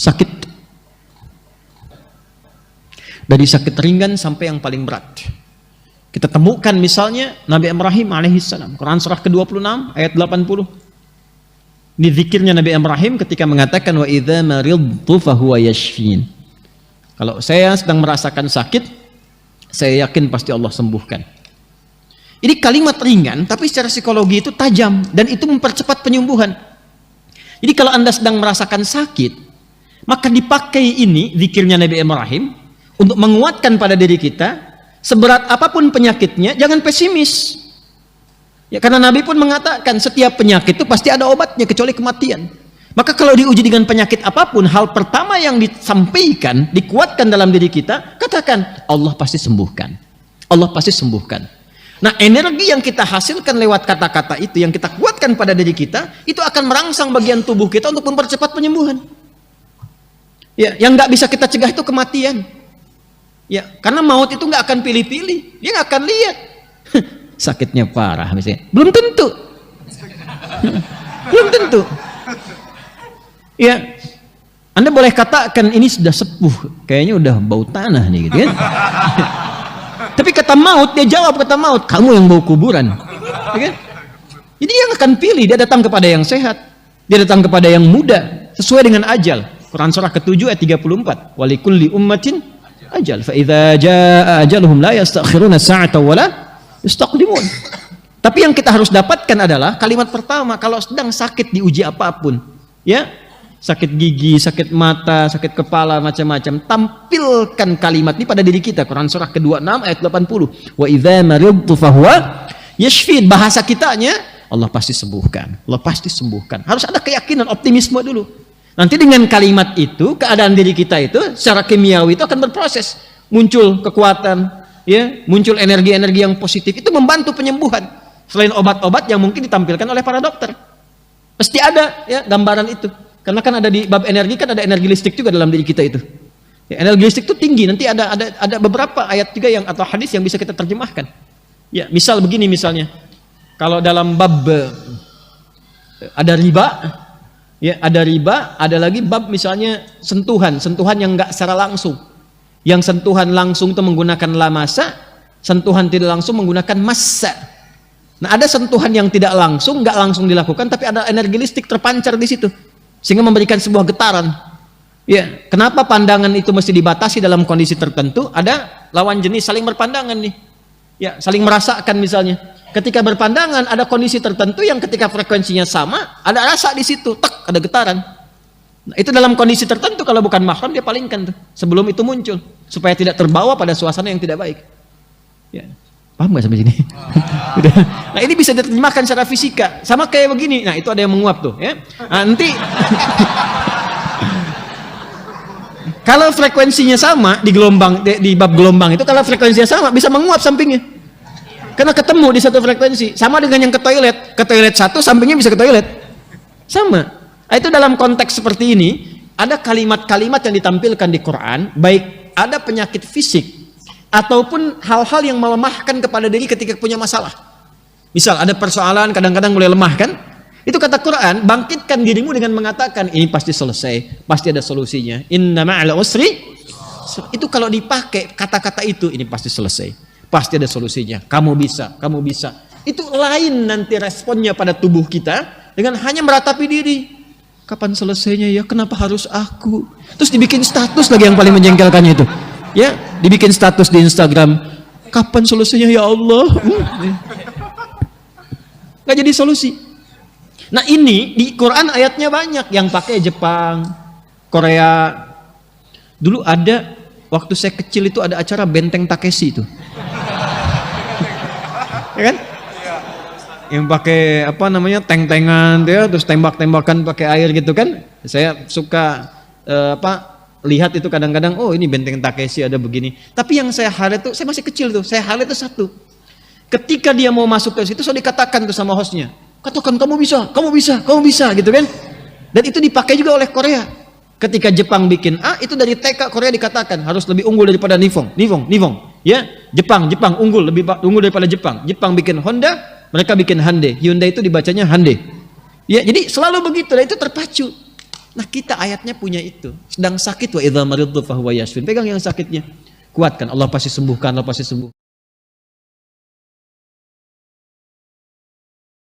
sakit. Dari sakit ringan sampai yang paling berat. Kita temukan misalnya Nabi Ibrahim alaihissalam, Quran surah ke-26 ayat 80. Ini zikirnya Nabi Ibrahim ketika mengatakan wa idza maridtu fahuwa yashfin. Kalau saya sedang merasakan sakit, saya yakin pasti Allah sembuhkan. Ini kalimat ringan tapi secara psikologi itu tajam dan itu mempercepat penyembuhan. Jadi kalau Anda sedang merasakan sakit, maka dipakai ini zikirnya Nabi Ibrahim untuk menguatkan pada diri kita, seberat apapun penyakitnya, jangan pesimis. Ya, karena Nabi pun mengatakan setiap penyakit itu pasti ada obatnya kecuali kematian. Maka kalau diuji dengan penyakit apapun, hal pertama yang disampaikan, dikuatkan dalam diri kita, katakan Allah pasti sembuhkan. Allah pasti sembuhkan. Nah, energi yang kita hasilkan lewat kata-kata itu, yang kita kuatkan pada diri kita, itu akan merangsang bagian tubuh kita untuk mempercepat penyembuhan. Ya, yang nggak bisa kita cegah itu kematian. Ya, karena maut itu nggak akan pilih-pilih, dia nggak akan lihat sakitnya parah misalnya, belum tentu, belum tentu. Ya, Anda boleh katakan ini sudah sepuh, kayaknya udah bau tanah nih, gitu kan? Tapi kata maut, dia jawab kata maut, kamu yang bau kuburan, ya kan? Jadi yang akan pilih, dia datang kepada yang sehat, dia datang kepada yang muda, sesuai dengan ajal. Quran surah ke-7 ayat 34, walikulli ummatin ajal fa idza jaa ajaluhum la yastakhiruna sa'atan wa la yastaqdimun. Tapi yang kita harus dapatkan adalah kalimat pertama, kalau sedang sakit diuji apapun, ya, sakit gigi, sakit mata, sakit kepala, macam-macam, tampilkan kalimat ini pada diri kita. Quran surah ke-26 ayat 80, wa idza maridtu fahuwa yashfin. Bahasa kitanya, Allah pasti sembuhkan, Allah pasti sembuhkan. Harus ada keyakinan, optimisme dulu. Nanti dengan kalimat itu, keadaan diri kita itu secara kimiawi itu akan berproses, muncul kekuatan, ya, muncul energi-energi yang positif, itu membantu penyembuhan. Selain obat-obat yang mungkin ditampilkan oleh para dokter, pasti ada ya gambaran itu. Karena kan ada di bab energi, kan ada energi listrik juga dalam diri kita itu. Ya, energi listrik itu tinggi. Nanti ada beberapa ayat juga yang atau hadis yang bisa kita terjemahkan. Ya, misal begini misalnya, kalau dalam bab ada riba. Ya, ada riba, ada lagi bab misalnya sentuhan yang enggak secara langsung. Yang sentuhan langsung itu menggunakan lamasa, sentuhan tidak langsung menggunakan massa. Nah, ada sentuhan yang tidak langsung, enggak langsung dilakukan, tapi ada energi listrik terpancar di situ, sehingga memberikan sebuah getaran. Ya, kenapa pandangan itu mesti dibatasi dalam kondisi tertentu? Ada lawan jenis saling berpandangan nih. Ya, saling merasakan misalnya. Ketika berpandangan ada kondisi tertentu yang ketika frekuensinya sama, ada rasa di situ, tak ada getaran. Nah, itu dalam kondisi tertentu kalau bukan mahram dia palingkan tuh sebelum itu muncul supaya tidak terbawa pada suasana yang tidak baik. Ya, paham nggak sampai sini? Nah, ini bisa diterjemahkan secara fisika, sama kayak begini. Nah, itu ada yang menguap tuh, ya. Nah, nanti kalau frekuensinya sama di gelombang di bab gelombang itu, kalau frekuensinya sama bisa menguap sampingnya. Karena ketemu di satu frekuensi, sama dengan yang ke toilet satu sampingnya bisa ke toilet, sama. Nah, itu dalam konteks seperti ini ada kalimat-kalimat yang ditampilkan di Quran, baik ada penyakit fisik ataupun hal-hal yang melemahkan kepada diri ketika punya masalah. Misal ada persoalan kadang-kadang mulai lemah kan, itu kata Quran, bangkitkan dirimu dengan mengatakan ini pasti selesai, pasti ada solusinya. Inna ma'al usri, itu kalau dipakai kata-kata itu, ini pasti selesai, pasti ada solusinya, kamu bisa, kamu bisa. Itu lain nanti responnya pada tubuh kita dengan hanya meratapi diri. Kapan selesainya ya? Kenapa harus aku? Terus dibikin status lagi yang paling menjengkelkannya itu. Ya, dibikin status di Instagram. Kapan selesainya ya Allah? Nggak jadi solusi. Nah, ini di Quran ayatnya banyak yang pakai Jepang, Korea. Dulu ada, waktu saya kecil itu ada acara Benteng Takeshi itu. Ya kan? Yang pakai apa namanya, tank-tankan dia, terus tembak-tembakan pakai air gitu kan. Saya suka lihat itu kadang-kadang, oh ini Benteng Takeshi ada begini. Tapi yang saya highlight tuh, saya masih kecil tuh, saya highlight itu satu. Ketika dia mau masuk ke situ, sudah dikatakan tuh sama hostnya, katakan kamu bisa, kamu bisa, kamu bisa, gitu kan. Dan itu dipakai juga oleh Korea. Ketika Jepang bikin A, itu dari TK Korea dikatakan harus lebih unggul daripada Nihon. Ya, Jepang unggul, lebih unggul daripada Jepang. Jepang bikin Honda, mereka bikin Hyundai. Hyundai itu dibacanya Hyundai. Ya, jadi selalu begitu, dan itu terpacu. Nah kita ayatnya punya itu. Sedang sakit wa idza maridtu fahuwa yashfin. Pegang yang sakitnya. Kuatkan, Allah pasti sembuhkan, Allah pasti sembuh.